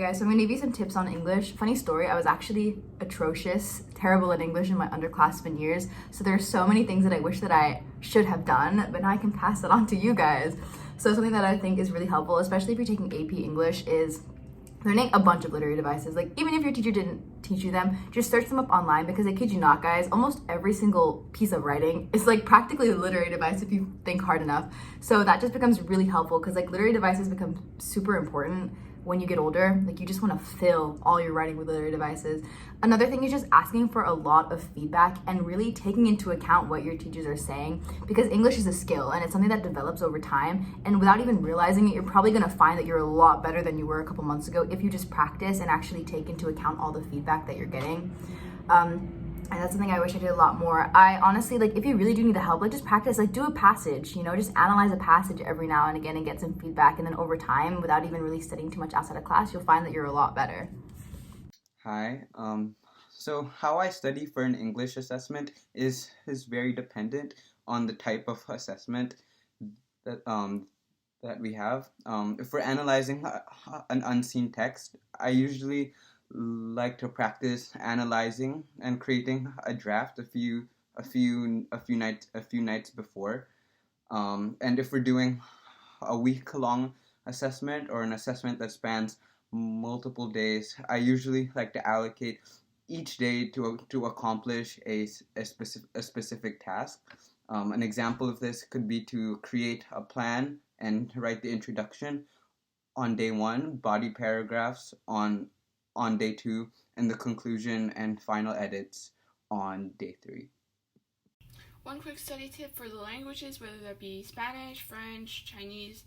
guys, so I'm gonna give you some tips on English. Funny story, I was actually atrocious, terrible at English in my underclassmen years. So there are so many things that I wish that I should have done, but now I can pass it on to you guys. So something that I think is really helpful, especially if you're taking AP English, is learning a bunch of literary devices. Like, even if your teacher didn't teach you them, just search them up online, because I kid you not, guys, almost every single piece of writing is like practically a literary device if you think hard enough. So that just becomes really helpful, because like literary devices become super important when you get older. Like, you just want to fill all your writing with literary devices. Another thing is just asking for a lot of feedback and really taking into account what your teachers are saying, because English is a skill and it's something that develops over time, and without even realizing it, you're probably going to find that you're a lot better than you were a couple months ago if you just practice and actually take into account all the feedback that you're getting. And that's something I wish I did a lot more. I honestly, like, if you really do need the help, like, just practice, like, do a passage, just analyze a passage every now and again and get some feedback. And then over time, without even really studying too much outside of class, you'll find that you're a lot better. Hi. So how I study for an English assessment is very dependent on the type of assessment that we have. If we're analyzing an unseen text, I usually like to practice analyzing and creating a draft a few nights before. And if we're doing a week-long assessment or an assessment that spans multiple days, I usually like to allocate each day to accomplish a specific task. An example of this could be to create a plan and write the introduction on day 1, body paragraphs on day 2, and the conclusion and final edits on day 3. One quick study tip for the languages, whether that be Spanish, French, Chinese,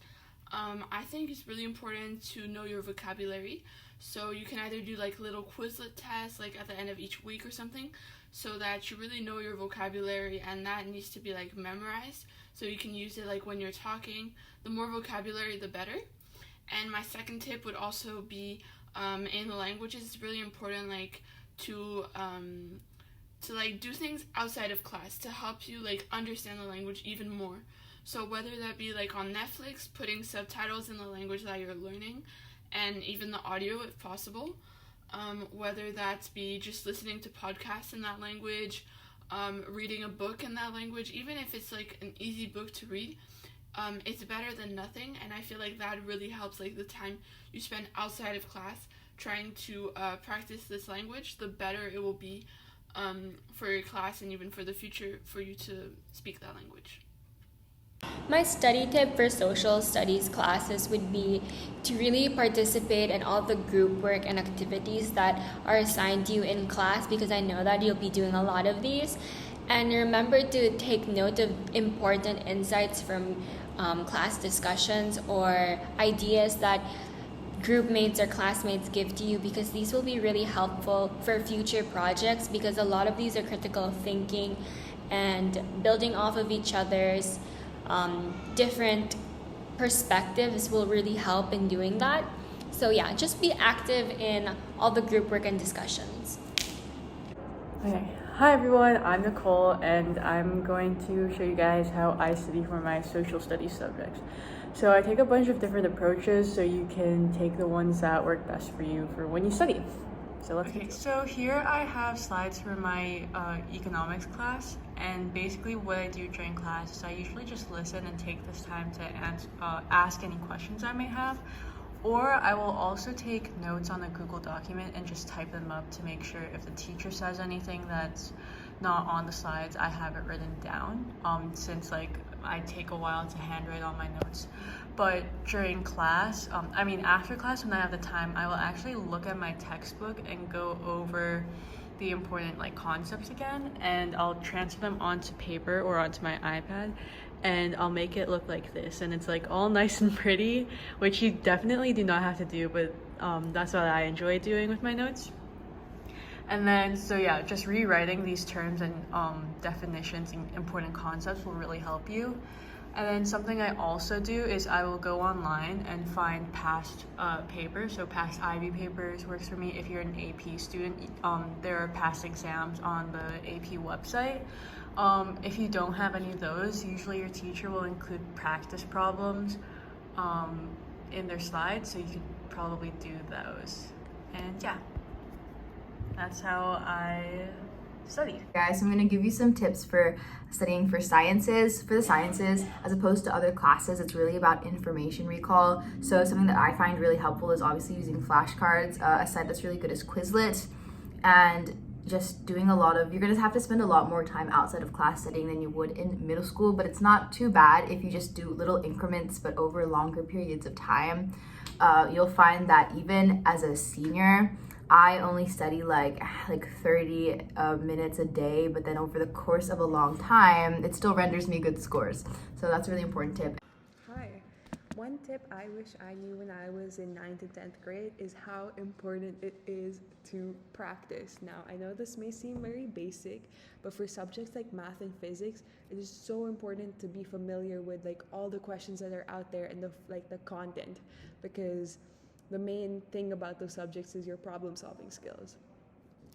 I think it's really important to know your vocabulary. So you can either do like little Quizlet tests like at the end of each week or something, so that you really know your vocabulary, and that needs to be like memorized so you can use it like when you're talking. The more vocabulary, the better. And my second tip would also be in the languages, it's really important like to like do things outside of class to help you like understand the language even more. So whether that be like on Netflix, putting subtitles in the language that you're learning, and even the audio if possible, whether that be just listening to podcasts in that language, reading a book in that language, even if it's like an easy book to read, it's better than nothing. And I feel like that really helps, like the time you spend outside of class trying to practice this language, the better it will be for your class and even for the future for you to speak that language. My study tip for social studies classes would be to really participate in all the group work and activities that are assigned to you in class, because I know that you'll be doing a lot of these. And remember to take note of important insights from class discussions or ideas that group mates or classmates give to you, because these will be really helpful for future projects, because a lot of these are critical thinking and building off of each other's different perspectives will really help in doing that. So yeah, just be active in all the group work and discussions. Okay. Hi everyone, I'm Nicole, and I'm going to show you guys how I study for my social studies subjects. So I take a bunch of different approaches so you can take the ones that work best for you for when you study. So let's get to it. So here I have slides for my economics class, and basically what I do during class is I usually just listen and take this time to ask any questions I may have, or I will also take notes on a Google document and just type them up to make sure if the teacher says anything that's not on the slides, I have it written down, since like I take a while to handwrite all my notes. But during class, after class when I have the time, I will actually look at my textbook and go over the important like concepts again, and I'll transfer them onto paper or onto my iPad, and I'll make it look like this, and it's like all nice and pretty, which you definitely do not have to do, but that's what I enjoy doing with my notes. And then, so yeah, just rewriting these terms and definitions and important concepts will really help you. And then something I also do is I will go online and find past papers. So past IB papers works for me. If you're an AP student, there are past exams on the AP website. If you don't have any of those, usually your teacher will include practice problems in their slides, so you could probably do those. And yeah, that's how I studied. Guys, I'm going to give you some tips for studying for sciences. For the sciences, as opposed to other classes, it's really about information recall. So something that I find really helpful is obviously using flashcards. A site that's really good is Quizlet, and just doing a lot of, you're going to have to spend a lot more time outside of class studying than you would in middle school, but it's not too bad if you just do little increments but over longer periods of time. You'll find that even as a senior, I only study like 30 minutes a day, but then over the course of a long time, it still renders me good scores. So that's a really important tip. Hi. One tip I wish I knew when I was in 9th and 10th grade is how important it is to practice. Now, I know this may seem very basic, but for subjects like math and physics, it is so important to be familiar with like all the questions that are out there and the content, because the main thing about those subjects is your problem-solving skills.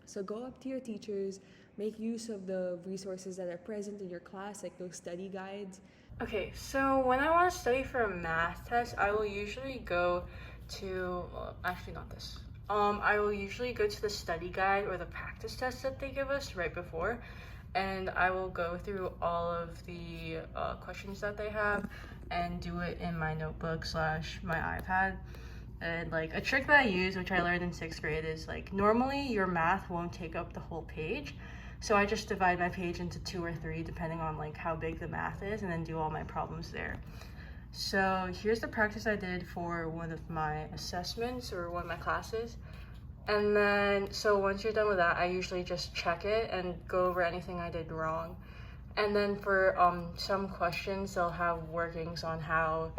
So go up to your teachers, make use of the resources that are present in your class, like those study guides. Okay, so when I want to study for a math test, I will usually go to, actually not this. I will usually go to the study guide or the practice test that they give us right before, and I will go through all of the questions that they have and do it in my notebook / my iPad. And like a trick that I use, which I learned in 6th grade, is like normally your math won't take up the whole page. So I just divide my page into 2 or 3 depending on like how big the math is, and then do all my problems there. So here's the practice I did for one of my assessments or one of my classes. And then, so once you're done with that, I usually just check it and go over anything I did wrong. And then for some questions, they'll have workings on how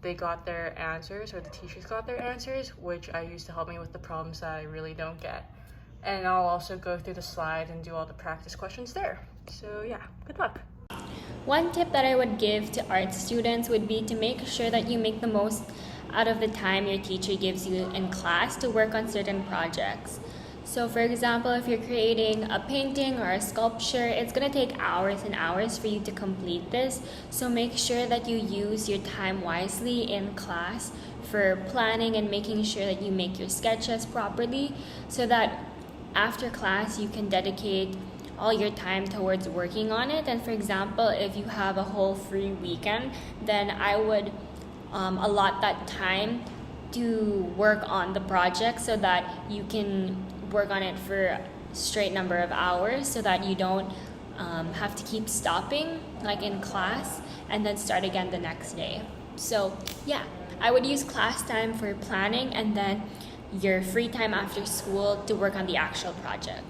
they got their answers, or the teachers got their answers, which I use to help me with the problems that I really don't get. And I'll also go through the slide and do all the practice questions there. So yeah, good luck. One tip that I would give to art students would be to make sure that you make the most out of the time your teacher gives you in class to work on certain projects. So for example, if you're creating a painting or a sculpture, it's going to take hours and hours for you to complete this. So make sure that you use your time wisely in class for planning and making sure that you make your sketches properly, so that after class you can dedicate all your time towards working on it. And for example, if you have a whole free weekend, then I would allot that time to work on the project so that you can work on it for a straight number of hours, so that you don't have to keep stopping like in class and then start again the next day. So yeah, I would use class time for planning and then your free time after school to work on the actual project.